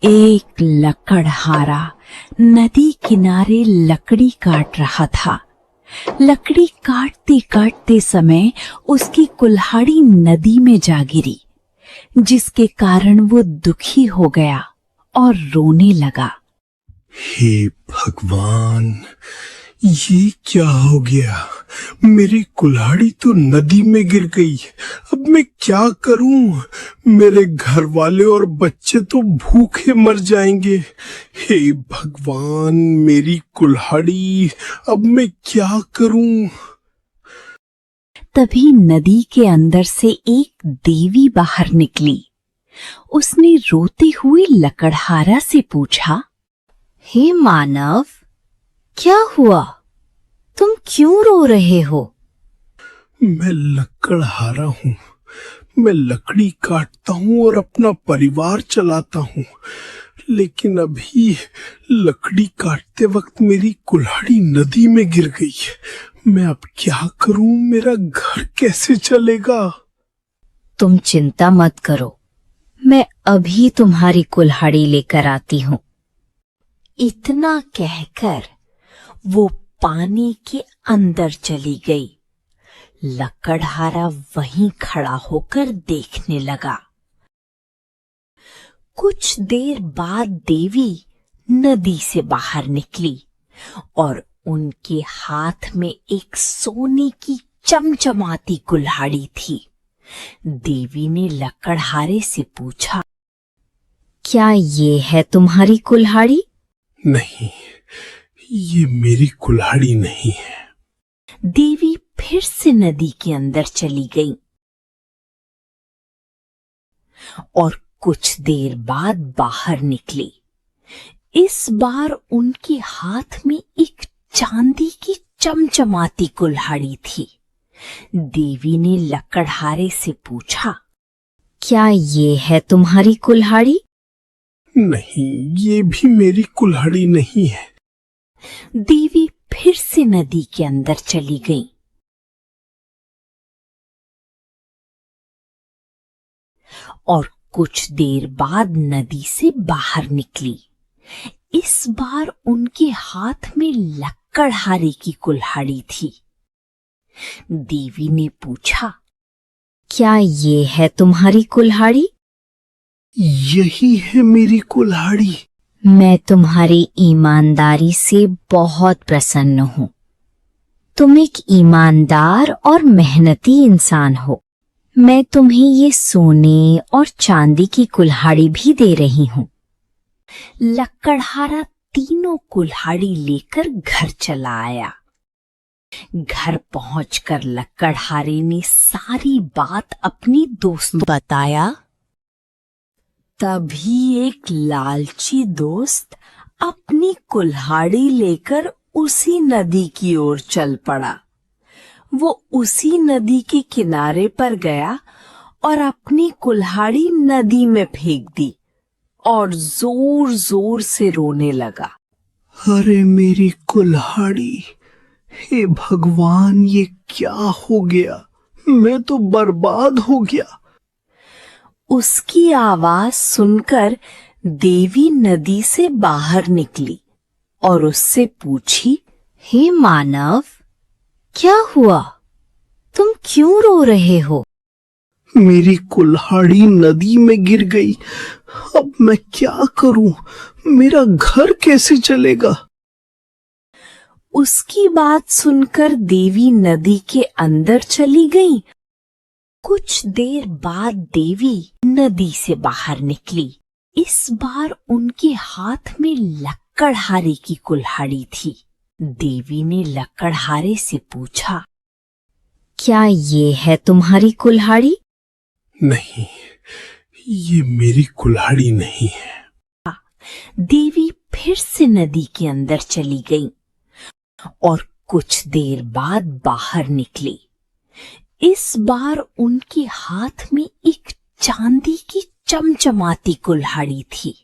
एक लकड़हारा नदी किनारे लकड़ी काट रहा था। लकड़ी काटते काटते समय उसकी कुल्हाड़ी नदी में जा गिरी, जिसके कारण वो दुखी हो गया और रोने लगा। हे भगवान, ये क्या हो गया? मेरी कुल्हाड़ी तो नदी में गिर गई। अब मैं क्या करूं? मेरे घर वाले और बच्चे तो भूखे मर जाएंगे। हे भगवान, मेरी कुल्हाड़ी, अब मैं क्या करूं? तभी नदी के अंदर से एक देवी बाहर निकली। उसने रोते हुए लकड़हारा से पूछा, हे मानव, क्या हुआ? तुम क्यों रो रहे हो? मैं लकड़हारा हूँ। मैं लकड़ी काटता हूँ और अपना परिवार चलाता हूँ, लेकिन अभी लकड़ी काटते वक्त मेरी कुल्हाड़ी नदी में गिर गई। मैं अब क्या करूं? मेरा घर कैसे चलेगा? तुम चिंता मत करो, मैं अभी तुम्हारी कुल्हाड़ी लेकर आती हूँ। इतना कहकर वो पानी के अंदर चली गई। लकड़हारा वहीं खड़ा होकर देखने लगा। कुछ देर बाद देवी नदी से बाहर निकली और उनके हाथ में एक सोने की चमचमाती कुल्हाड़ी थी। देवी ने लकड़हारे से पूछा, क्या ये है तुम्हारी कुल्हाड़ी? नहीं, ये मेरी कुल्हाड़ी नहीं है। देवी फिर से नदी के अंदर चली गई और कुछ देर बाद बाहर निकली। इस बार उनके हाथ में एक चांदी की चमचमाती कुल्हाड़ी थी। देवी ने लकड़हारे से पूछा, क्या ये है तुम्हारी कुल्हाड़ी? नहीं, ये भी मेरी कुल्हाड़ी नहीं है। देवी फिर से नदी के अंदर चली गई और कुछ देर बाद नदी से बाहर निकली। इस बार उनके हाथ में लकड़हारे की कुल्हाड़ी थी। देवी ने पूछा, क्या ये है तुम्हारी कुल्हाड़ी? यही है मेरी कुल्हाड़ी। मैं तुम्हारी ईमानदारी से बहुत प्रसन्न हूँ। तुम एक ईमानदार और मेहनती इंसान हो। मैं तुम्हें ये सोने और चांदी की कुल्हाड़ी भी दे रही हूँ। लकड़हारा तीनों कुल्हाड़ी लेकर घर चला आया। घर पहुंचकर लकड़हारे ने सारी बात अपनी दोस्त बताया। तभी एक लालची दोस्त अपनी कुल्हाड़ी लेकर उसी नदी की ओर चल पड़ा। वो उसी नदी के किनारे पर गया और अपनी कुल्हाड़ी नदी में फेंक दी और जोर जोर से रोने लगा। अरे मेरी कुल्हाड़ी! हे भगवान, ये क्या हो गया? मैं तो बर्बाद हो गया। उसकी आवाज सुनकर देवी नदी से बाहर निकली और उससे पूछी, हे मानव, क्या हुआ? तुम क्यों रो रहे हो? मेरी कुल्हाड़ी नदी में गिर गई। अब मैं क्या करूं? मेरा घर कैसे चलेगा? उसकी बात सुनकर देवी नदी के अंदर चली गई। कुछ देर बाद देवी नदी से बाहर निकली। इस बार उनके हाथ में लकड़हारे की कुल्हाड़ी थी। देवी ने लकड़हारे से पूछा, क्या ये है तुम्हारी कुल्हाड़ी? नहीं, ये मेरी कुल्हाड़ी नहीं है। देवी फिर से नदी के अंदर चली गई और कुछ देर बाद बाहर निकली। इस बार उनके हाथ में एक चांदी की चमचमाती कुल्हाड़ी थी।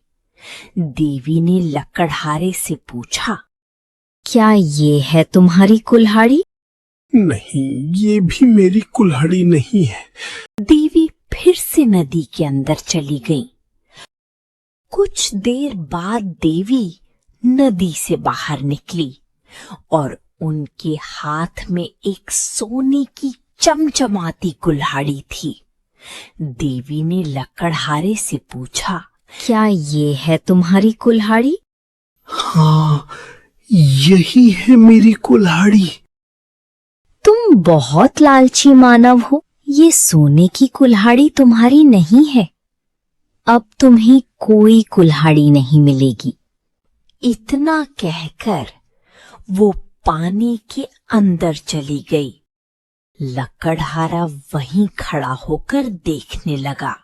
देवी ने लकड़हारे से पूछा, क्या ये है तुम्हारी कुल्हाड़ी? नहीं, ये भी मेरी कुल्हाड़ी नहीं है। देवी फिर से नदी के अंदर चली गई कुछ देर बाद देवी नदी से बाहर निकली और उनके हाथ में एक सोने की चमचमाती कुल्हाड़ी थी। देवी ने लकड़हारे से पूछा, क्या ये है तुम्हारी कुल्हाड़ी? हाँ, यही है मेरी कुल्हाड़ी। तुम बहुत लालची मानव हो। ये सोने की कुल्हाड़ी तुम्हारी नहीं है। अब तुम्हें कोई कुल्हाड़ी नहीं मिलेगी। इतना कहकर वो पानी के अंदर चली गई। लकड़हारा वहीं खड़ा होकर देखने लगा।